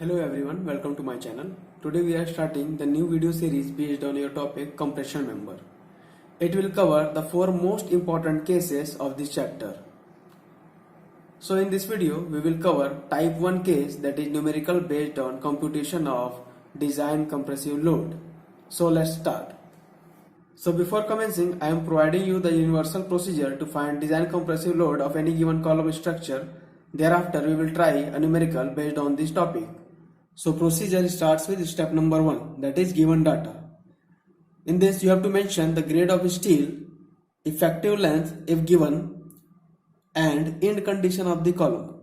Hello everyone, welcome to my channel. Today we are starting the new video series based on your topic compression member. It will cover the 4 most important cases of this chapter. So in this video we will cover type 1 case, that is numerical based on computation of design compressive load. So let's start. So before commencing, I am providing you the universal procedure to find design compressive load of any given column structure. Thereafter we will try a numerical based on this topic. So procedure starts with step number 1, that is given data. In this you have to mention the grade of steel, effective length if given, and end condition of the column.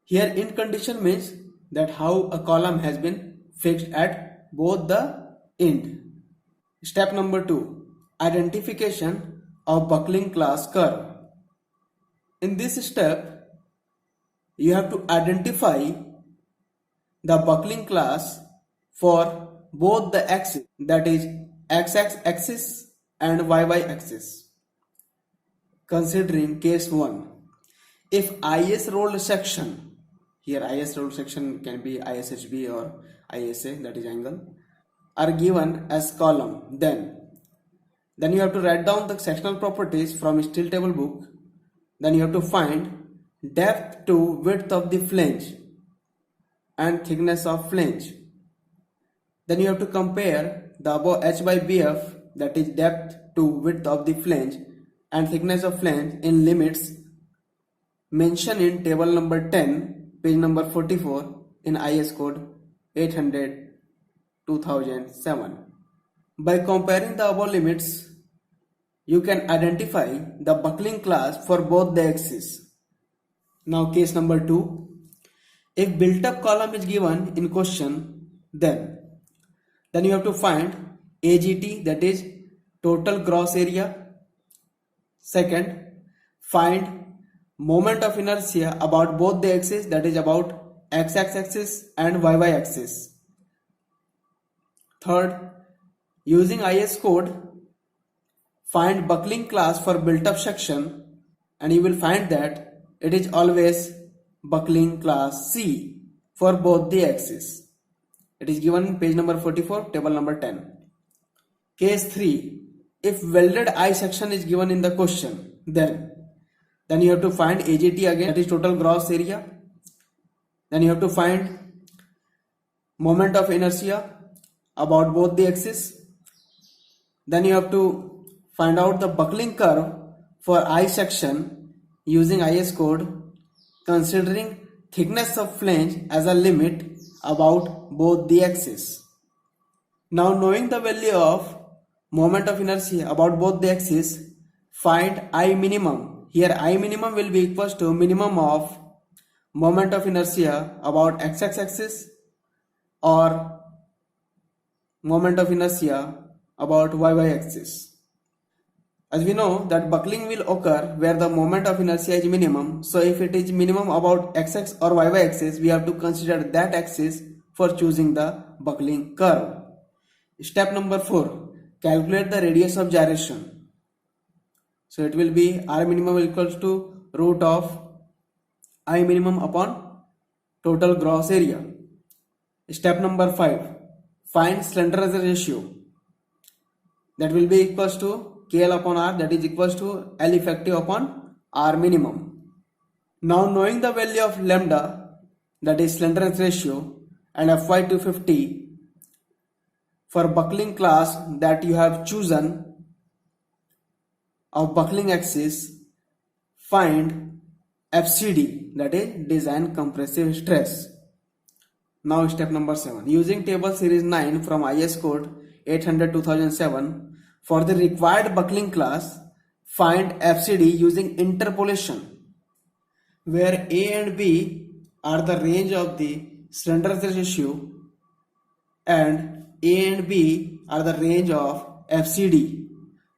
Here end condition means that how a column has been fixed at both the end. Step number 2, identification of buckling class curve. In this step you have to identify the buckling class for both the axes, that is x-x axis and y-y axis. Considering case 1, if IS rolled section, here IS rolled section can be ISHB or ISA, that is angle, are given as column, then you have to write down the sectional properties from steel table book. Then you have to find depth to width of the flange and thickness of flange. Then you have to compare the above H by BF, that is depth to width of the flange and thickness of flange, in limits mentioned in table number 10, page number 44 in IS code 800/2007. By comparing the above limits, you can identify the buckling class for both the axes. Now case number 2. If built up column is given in question, then you have to find AGT, that is total gross area. Second, find moment of inertia about both the axes, that is about x-x axis and y-y axis. Third, using IS code, find buckling class for built up section, and you will find that it is always buckling class C for both the axes. It is given in page number 44, table number 10. Case 3. If welded I section is given in the question, then you have to find AGT again, that is total gross area. Then you have to find moment of inertia about both the axes. Then you have to find out the buckling curve for I section using IS code, considering thickness of flange as a limit about both the axes. Now knowing the value of moment of inertia about both the axes, find I minimum. Here I minimum will be equals to minimum of moment of inertia about x-x axis or moment of inertia about y-y axis. As we know that buckling will occur where the moment of inertia is minimum, so if it is minimum about x-x or y-y axis, we have to consider that axis for choosing the buckling curve. Step number 4, calculate the radius of gyration. So it will be R minimum equals to root of I minimum upon total gross area. Step number 5, find slenderness ratio. That will be equals to KL upon R, that is equals to L effective upon R minimum. Now knowing the value of lambda, that is slenderness ratio, and Fy250 for buckling class that you have chosen of buckling axis, find FCD, that is design compressive stress. Now step number 7, using table series 9 from IS code 800/2007, for the required buckling class, find FCD using interpolation, where A and B are the range of the slenderness ratio and A and B are the range of FCD.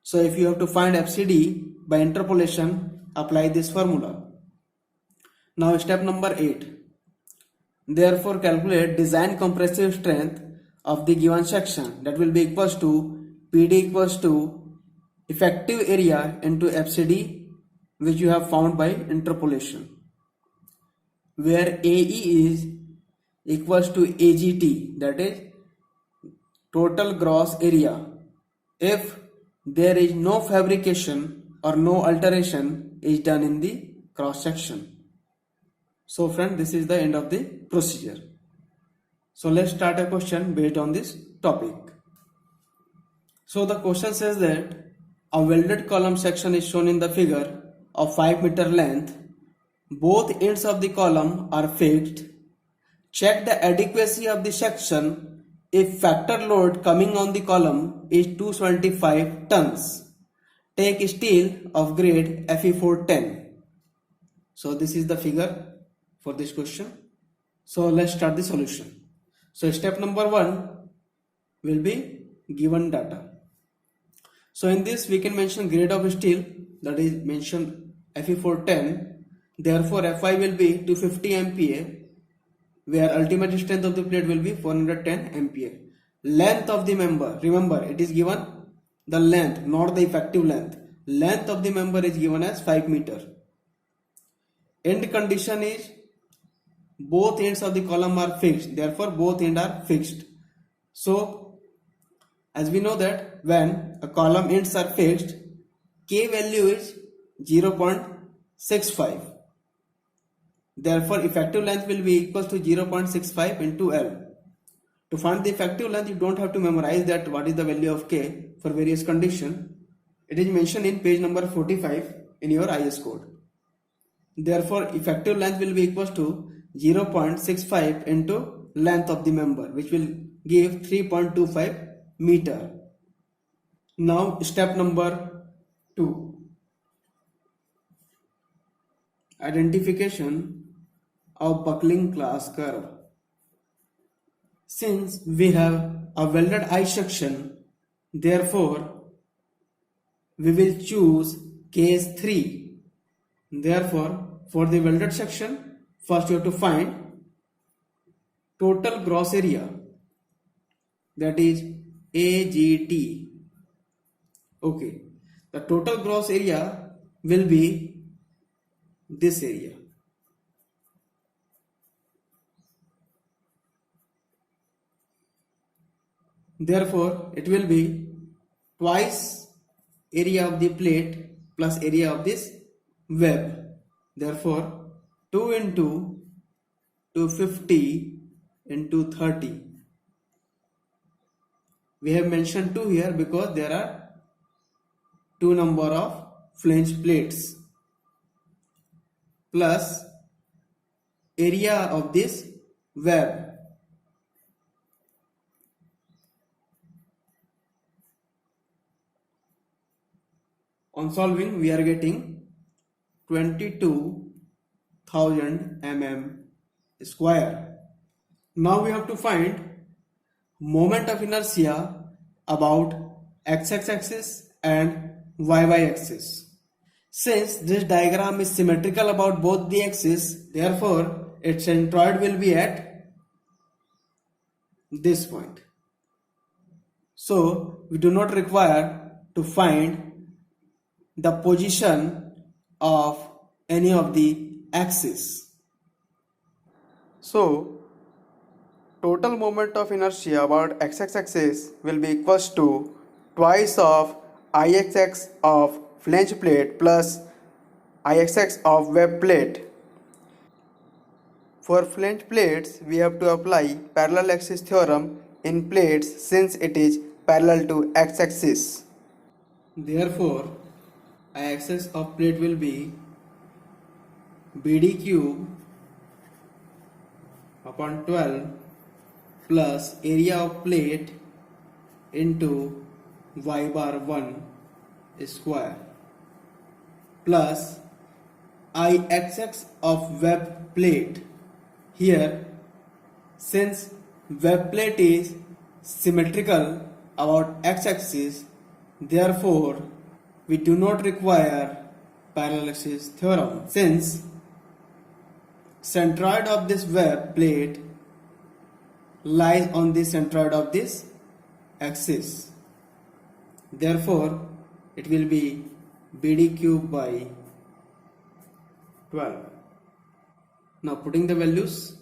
So if you have to find FCD by interpolation, apply this formula. Now step number 8, therefore calculate design compressive strength of the given section, that will be equals to PD equals to effective area into FCD, which you have found by interpolation, where AE is equals to AGT, that is total gross area, if there is no fabrication or no alteration is done in the cross section. So friend, this is the end of the procedure. So let's start a question based on this topic. So the question says that a welded column section is shown in the figure of 5-meter length. Both ends of the column are fixed. Check the adequacy of the section if factor load coming on the column is 275 tons. Take steel of grade Fe410. So this is the figure for this question. So let's start the solution. So step number 1 will be given data. So in this we can mention grade of steel, that is mentioned Fe410. Therefore Fi will be 250 MPa, where ultimate strength of the plate will be 410 MPa. Length of the member, remember it is given the length, not the effective length. Length of the member is given as 5 meter. End condition is both ends of the column are fixed, therefore both ends are fixed. So as we know that when a column ends are fixed, K value is 0.65. Therefore effective length will be equal to 0.65 into L. To find the effective length, you don't have to memorize that what is the value of K for various conditions. It is mentioned in page number 45 in your IS code. Therefore effective length will be equal to 0.65 into length of the member, which will give 3.25 meter. Now step number 2, identification of buckling class curve. Since we have a welded I section, therefore we will choose case 3. Therefore for the welded section, first you have to find total gross area, that is AGT. Okay, the total gross area will be this area. Therefore it will be twice area of the plate plus area of this web. Therefore 2 into 250 into 30. We have mentioned 2 here because there are 2 number of flange plates, plus area of this web. On solving, we are getting 22,000 mm square. Now we have to find moment of inertia about x-x axis and y-y axis. Since this diagram is symmetrical about both the axes, therefore its centroid will be at this point. So we do not require to find the position of any of the axes. So total moment of inertia about x-x axis will be equals to twice of ix of flange plate plus ix of web plate. For flange plates, we have to apply parallel axis theorem in plates since it is parallel to x-axis. Therefore, axis of plate will be BD cube upon 12 plus area of plate into y bar 1 square plus Ixx of web plate. Here, since web plate is symmetrical about x-axis, therefore we do not require parallel axis theorem, since centroid of this web plate lies on the centroid of this axis. Therefore it will be BD cube by 12. Now putting the values,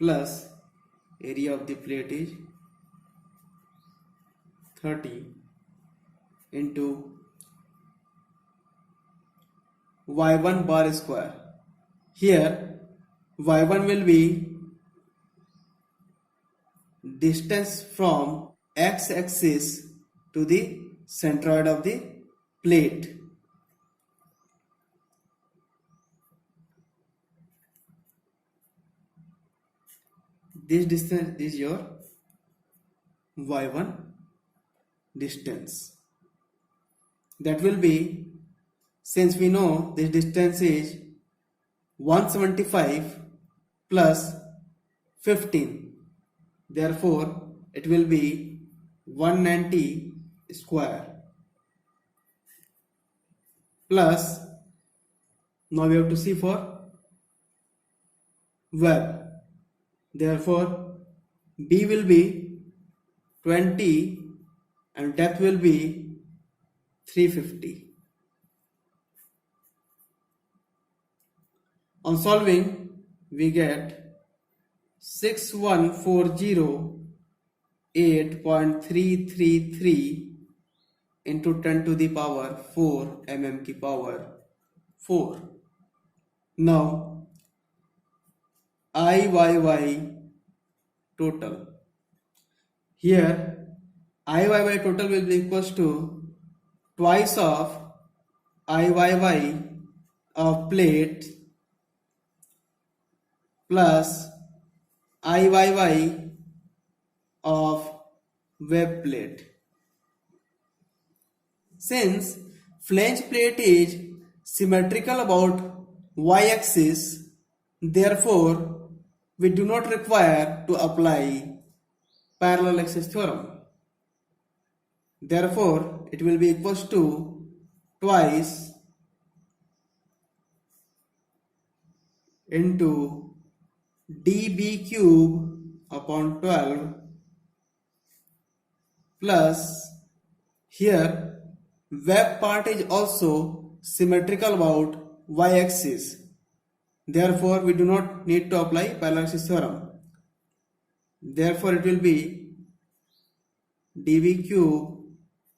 plus area of the plate is 30 into y1 bar square. Here y1 will be distance from x-axis to the centroid of the plate. This distance is your y1 distance. That will be, since we know this distance is 175 plus 15, therefore it will be 190 square, plus, now we have to see for web. Therefore, B will be 20 and depth will be 350. On solving, we get 6140.8.333 into 10 to the power 4 mm की power 4. Now, IYY total. Here IYY total will be equals to twice of IYY of plate plus IYY of web plate. Since flange plate is symmetrical about y-axis, therefore we do not require to apply parallel axis theorem. Therefore, it will be equals to twice into dB cube upon 12 plus, here web part is also symmetrical about y-axis. Therefore, we do not need to apply parallel axis theorem. Therefore, it will be dB cube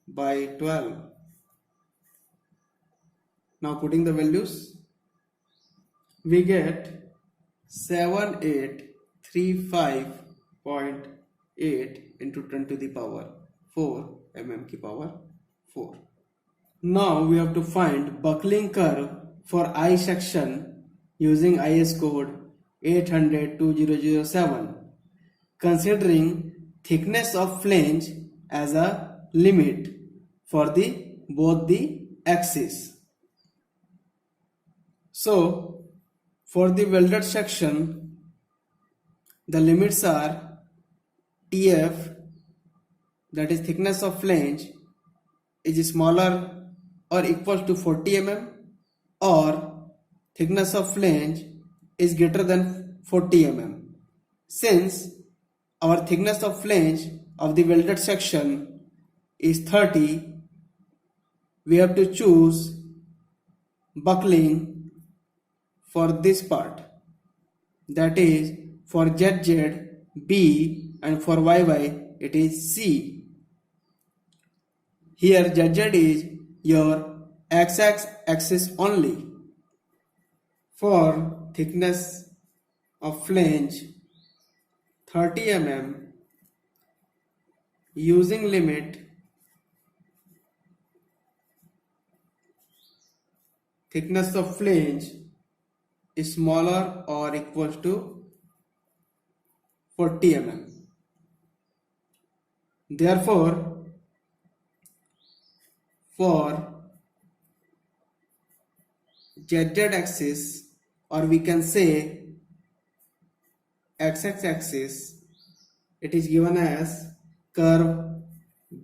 by 12. Now, putting the values, we get 7835.8 into 10 to the power 4 mm की power 4. Now, we have to find buckling curve for I section using IS code 800-2007, considering thickness of flange as a limit for both the axes. So, for the welded section, the limits are TF, that is thickness of flange, is smaller or equal to 40 mm, or thickness of flange is greater than 40 mm. Since our thickness of flange of the welded section is 30, we have to choose buckling for this part, that is for ZZ B and for YY it is C. Here ZZ is your x-axis only. For thickness of flange 30 mm, using limit thickness of flange is smaller or equal to 40 mm. Therefore, for ZZ axis, or we can say x-axis, it is given as curve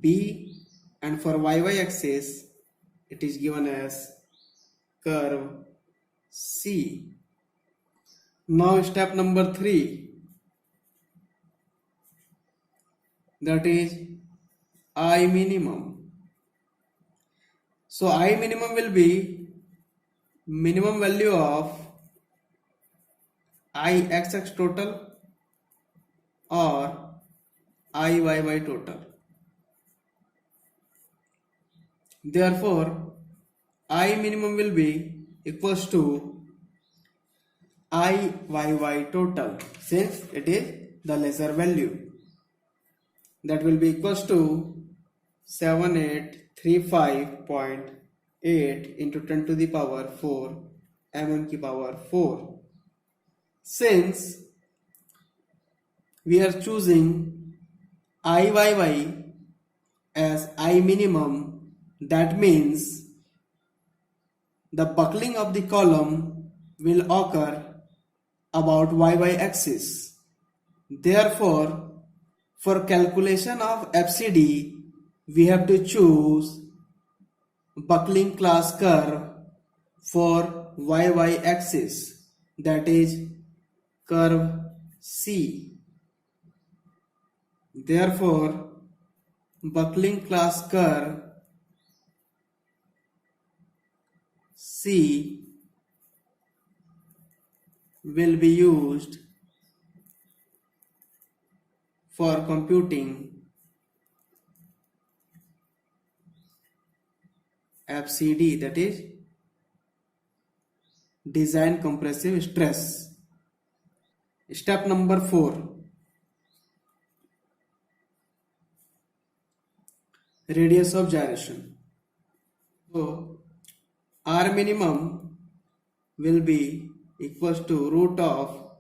B, and for y-y axis it is given as curve C. Now step number 3, that is I minimum. So I minimum will be minimum value of IXX total or IYY total. Therefore, I minimum will be equals to IYY total since it is the lesser value. That will be equals to 7835.8 into 10 to the power 4 mm की power 4. Since we are choosing IYY as I minimum, that means the buckling of the column will occur about YY axis. Therefore, for calculation of FCD, we have to choose buckling class curve for YY axis, that is curve C. Therefore, buckling class curve C will be used for computing FCD, that is design compressive stress. Step number 4. Radius of gyration. So R minimum will be equals to root of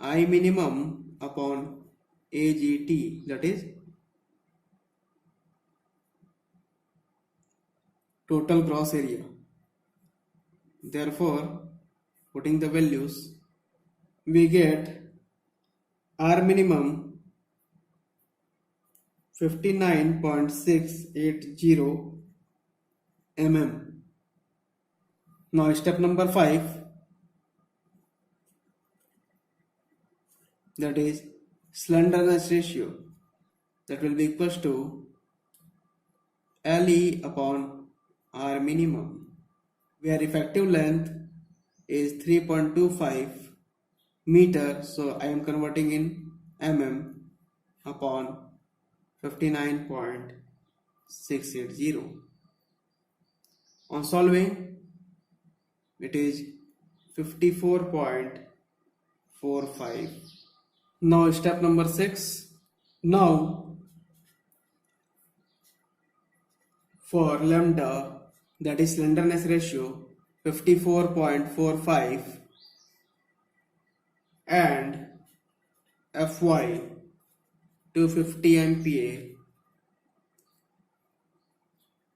I minimum upon AGT, that is total gross area. Therefore, putting the values, we get R minimum 59.680 mm. Now step number 5, that is slenderness ratio, that will be equals to LE upon R minimum, where effective length is 3.25 meter, so I am converting in mm upon 59.680. On solving, it is 54.45. Now step number 6. Now for lambda, that is slenderness ratio 54.45, and Fy 250 MPa,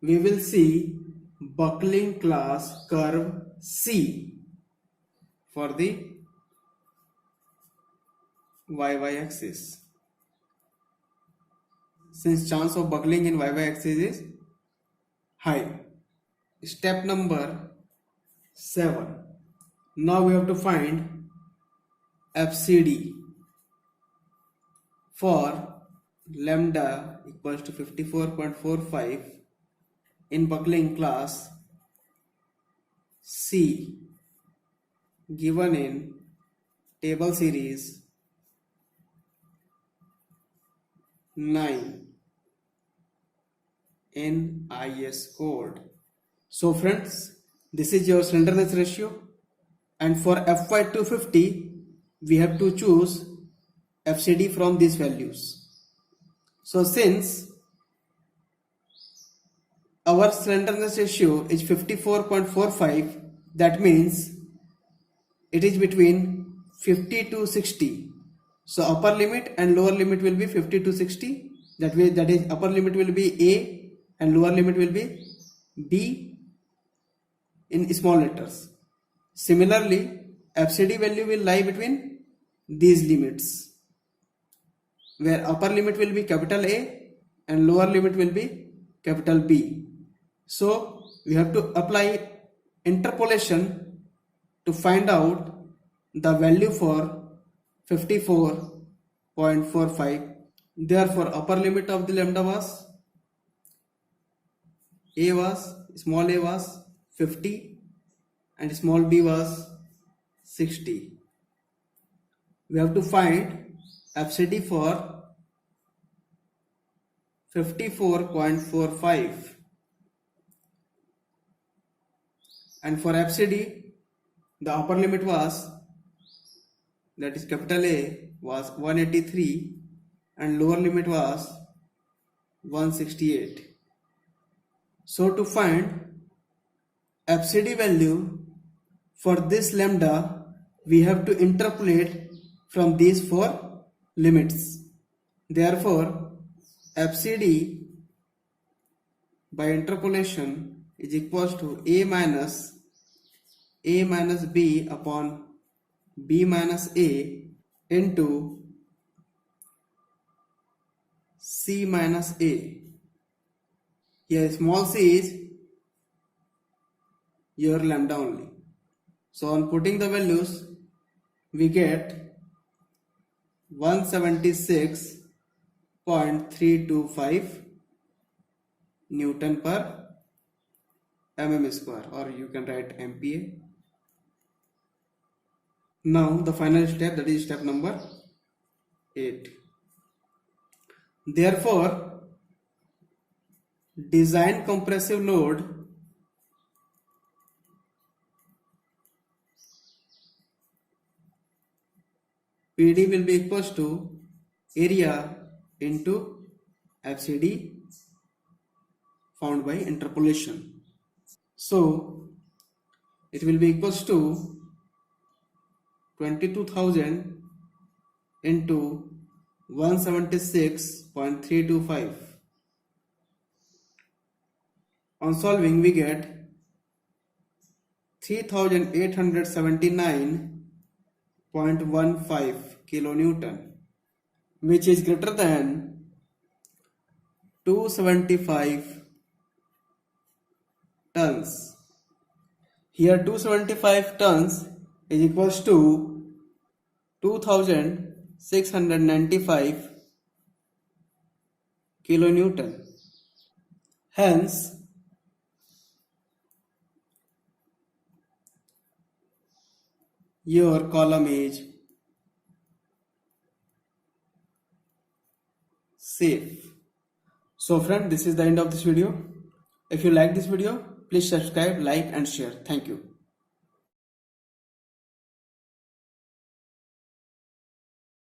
we will see buckling class curve C for the YY axis. Since chance of buckling in YY axis is high. Step number 7. Now we have to find FCD for lambda equals to 54.45 in buckling class C, given in table series 9 in IS code. So friends, this is your slenderness ratio, and for Fy 250 we have to choose FCD from these values. So since our slenderness ratio is 54.45, that means it is between 50 to 60. So upper limit and lower limit will be 50 to 60. That is upper limit will be A and lower limit will be B in small letters. Similarly, FCD value will lie between these limits, where upper limit will be capital A and lower limit will be capital B. So we have to apply interpolation to find out the value for 54.45. Therefore, upper limit of the lambda was small a was 50 and small b was 60. We have to find FCD for 54.45, and for FCD the upper limit was, that is capital A, was 183 and lower limit was 168. So to find FCD value for this lambda, we have to interpolate from these four limits. Therefore, FCD by interpolation is equals to A minus B upon B minus A into C minus A. Here small c is your lambda only. So on putting the values, we get 176.325 Newton per mm square, or you can write MPa. Now the final step, that is step number 8. Therefore, design compressive load PD will be equals to area into FCD found by interpolation. So it will be equals to 22,000 into 176.325. On solving, we get 3,879.15 kilonewton, which is greater than 275 tons. Here 275 tons is equals to 2,695 kilonewton. Hence, your column is safe. So friend, this is the end of this video. If you like this video, please subscribe, like and share. Thank you.